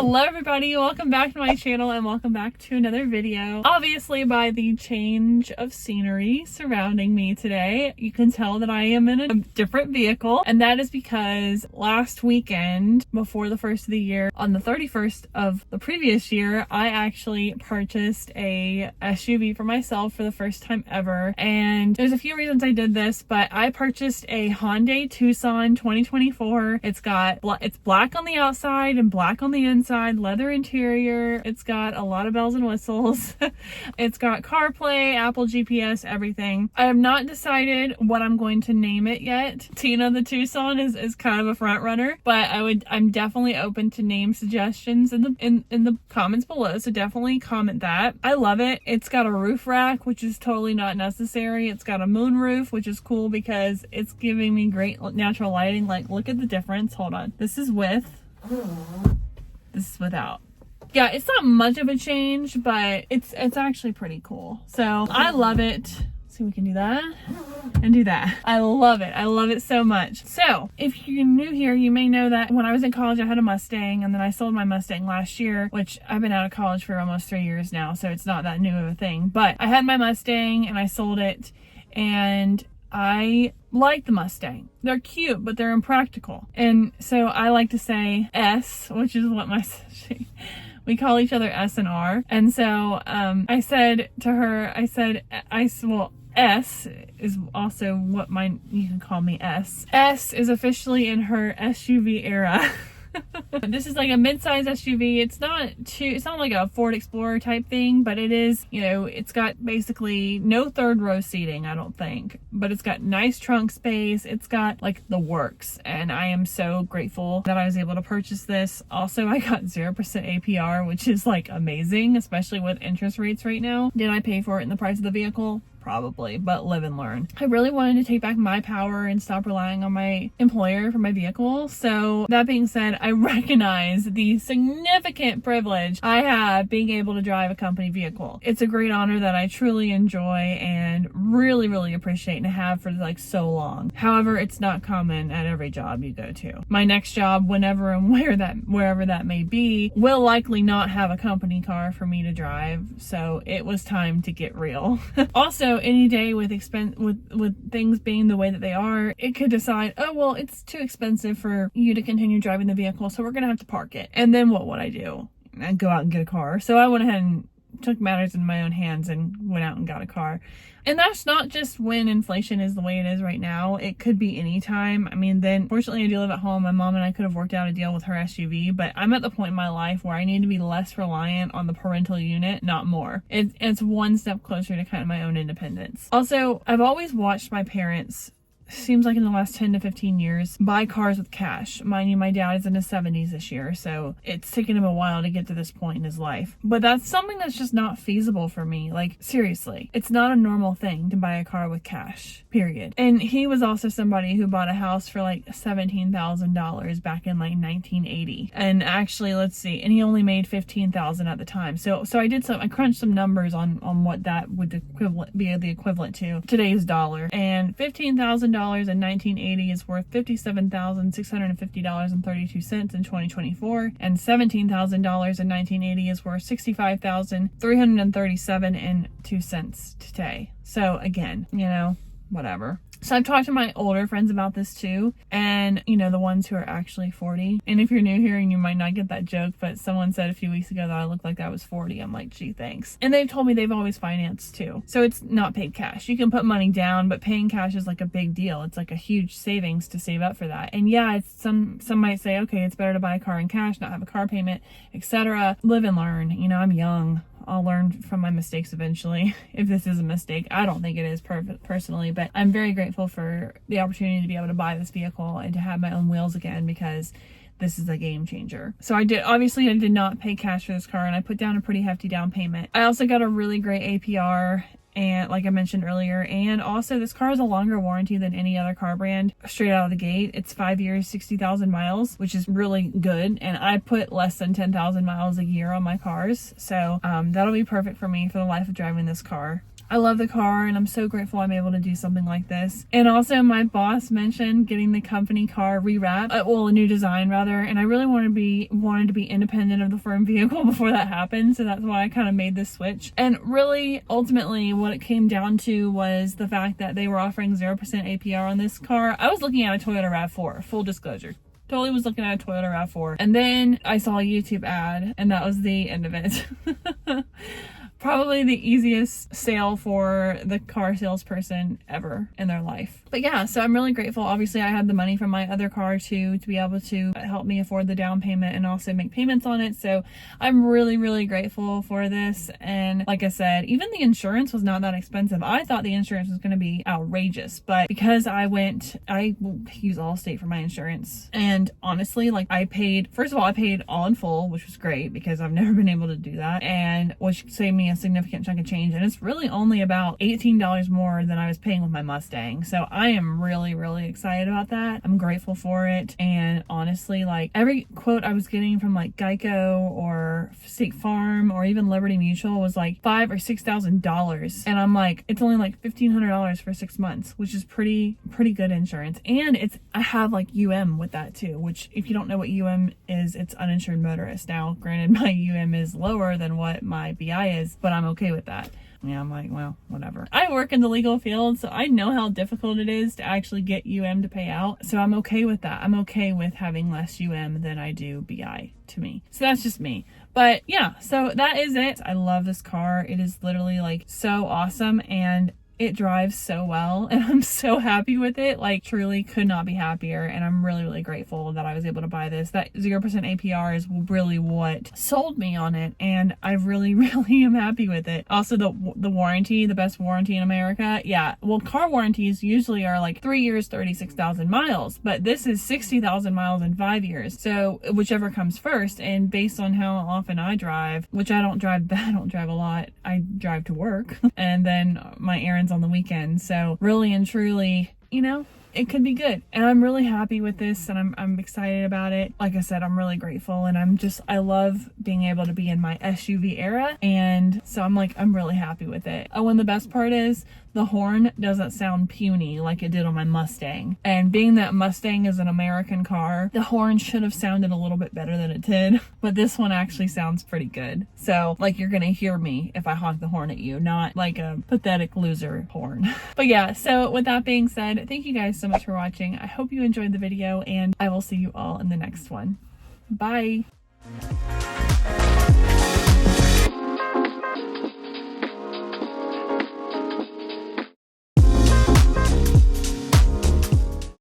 Hello everybody, welcome back to my channel and welcome back to another video. Obviously by the change of scenery surrounding me today, you can tell that I am in a different vehicle, and that is because last weekend before the first of the year, on the 31st of the previous year, I actually purchased a SUV for myself for the first time ever. And there's a few reasons I did this, but I purchased a Hyundai Tucson 2024. It's black on the outside and black on the inside, leather interior. It's got a lot of bells and whistles. It's got CarPlay, Apple GPS, everything. I have not decided what I'm going to name it yet. Tina the Tucson is kind of a front runner, but I'm definitely open to name suggestions in the comments below, so definitely comment that. I love it. It's got a roof rack, which is totally not necessary. It's got a moon roof, which is cool because it's giving me great natural lighting. Like, look at the difference. Hold on. This is with, this is without. Yeah, it's not much of a change, but it's actually pretty cool. So I love it. So we can do that and do that. I love it. I love it so much. So if you're new here, you may know that when I was in college, I had a Mustang, and then I sold my Mustang last year, which I've been out of college for almost 3 years now. So it's not that new of a thing, but I had my Mustang and I sold it, and I like the Mustang. They're cute, but they're impractical. And so I like to say S, which is what we call each other S and R. And so I said to her, well, S is also what you can call me S. S is officially in her SUV era. This is like a mid-size SUV. It's not like a Ford Explorer type thing, but it is, it's got basically no third row seating, I don't think, but it's got nice trunk space. It's got like the works, and I am so grateful that I was able to purchase this. Also, I got 0% APR, which is like amazing, especially with interest rates right now. Did I pay for it in the price of the vehicle? Probably, but live and learn. I really wanted to take back my power and stop relying on my employer for my vehicle. So that being said, I recognize the significant privilege I have being able to drive a company vehicle. It's a great honor that I truly enjoy and really, really appreciate and have for like so long. However, it's not common at every job you go to. My next job, whenever and wherever that may be, will likely not have a company car for me to drive. So it was time to get real. Also, any day with things being the way that they are, it could decide, oh well, it's too expensive for you to continue driving the vehicle, so we're gonna have to park it. And then what would I do? I'd go out and get a car. So I went ahead and took matters in my own hands and went out and got a car. And that's not just when inflation is the way it is right now. It could be any time. I mean, then fortunately I do live at home. My mom and I could have worked out a deal with her SUV, but I'm at the point in my life where I need to be less reliant on the parental unit, not more. It's one step closer to kind of my own independence. Also, I've always watched my parents, seems like in the last 10 to 15 years, buy cars with cash. Mind you, my dad is in his 70s this year, so it's taken him a while to get to this point in his life. But that's something that's just not feasible for me. Like, seriously, it's not a normal thing to buy a car with cash, period. And he was also somebody who bought a house for like $17,000 back in like 1980. And actually, let's see, and he only made $15,000 at the time. So I crunched some numbers on what that would be the equivalent to today's dollar. And $15,000 in 1980 is worth $57,650.32 in 2024, and $17,000 in 1980 is worth $65,337.02 today. So again, whatever. So I've talked to my older friends about this too, and the ones who are actually 40. And if you're new here and you might not get that joke, but someone said a few weeks ago that I looked like I was 40. I'm like, gee, thanks. And they've told me they've always financed too. So it's not paid cash. You can put money down, but paying cash is like a big deal. It's like a huge savings to save up for that. And yeah, it's some might say, okay, it's better to buy a car in cash, not have a car payment, etc. Live and learn. I'm young. I'll learn from my mistakes eventually. If this is a mistake, I don't think it is personally, but I'm very grateful for the opportunity to be able to buy this vehicle and to have my own wheels again, because this is a game changer. So I did not pay cash for this car, and I put down a pretty hefty down payment. I also got a really great APR, and like I mentioned earlier, and also this car has a longer warranty than any other car brand straight out of the gate. It's 5 years, 60,000 miles, which is really good, and I put less than 10,000 miles a year on my cars, so that'll be perfect for me for the life of driving this car. I love the car and I'm so grateful I'm able to do something like this. And also my boss mentioned getting the company car rewrapped, well, a new design rather, and I really wanted to be independent of the firm vehicle before that happened, so that's why I kind of made this switch. And really, ultimately, what it came down to was the fact that they were offering 0% APR on this car. I was looking at a Toyota RAV4, full disclosure. Totally was looking at a Toyota RAV4. And then I saw a YouTube ad, and that was the end of it. Probably the easiest sale for the car salesperson ever in their life. But yeah, so I'm really grateful. Obviously, I had the money from my other car to be able to help me afford the down payment and also make payments on it. So I'm really, really grateful for this. And like I said, even the insurance was not that expensive. I thought the insurance was going to be outrageous, but because I use Allstate for my insurance. And honestly, like first of all, I paid all in full, which was great because I've never been able to do that, and which saved me a significant chunk of change. And it's really only about $18 more than I was paying with my Mustang. So I am really, really excited about that. I'm grateful for it. And honestly, like every quote I was getting from like Geico or State Farm or even Liberty Mutual was like $5,000 or $6,000. And I'm like, it's only like $1,500 for 6 months, which is pretty good insurance. And I have like UM with that too, which if you don't know what UM is, it's uninsured motorist. Now, granted, my UM is lower than what my BI is, but I'm okay with that. Yeah, I'm like, well, whatever. I work in the legal field, so I know how difficult it is to actually get UM to pay out. So I'm okay with that. I'm okay with having less UM than I do BI to me. So that's just me. But yeah, so that is it. I love this car. It is literally like so awesome, and it drives so well, and I'm so happy with it. Like, truly could not be happier, and I'm really, really grateful that I was able to buy this. That 0% APR is really what sold me on it, and I really, really am happy with it. Also, the warranty, the best warranty in America. Yeah, well, car warranties usually are like 3 years, 36,000 miles, but this is 60,000 miles in 5 years. So whichever comes first, and based on how often I drive, which I don't drive a lot. I drive to work, and then my errands on the weekend. So really and truly, it could be good. And I'm really happy with this, and I'm excited about it. Like I said, I'm really grateful, and I love being able to be in my SUV era. And so I'm really happy with it. Oh, and the best part is the horn doesn't sound puny like it did on my Mustang. And being that Mustang is an American car, the horn should have sounded a little bit better than it did. But this one actually sounds pretty good. So like, you're gonna hear me if I honk the horn at you, not like a pathetic loser horn. But yeah, so with that being said, thank you guys so much for watching. I hope you enjoyed the video, and I will see you all in the next one. Bye.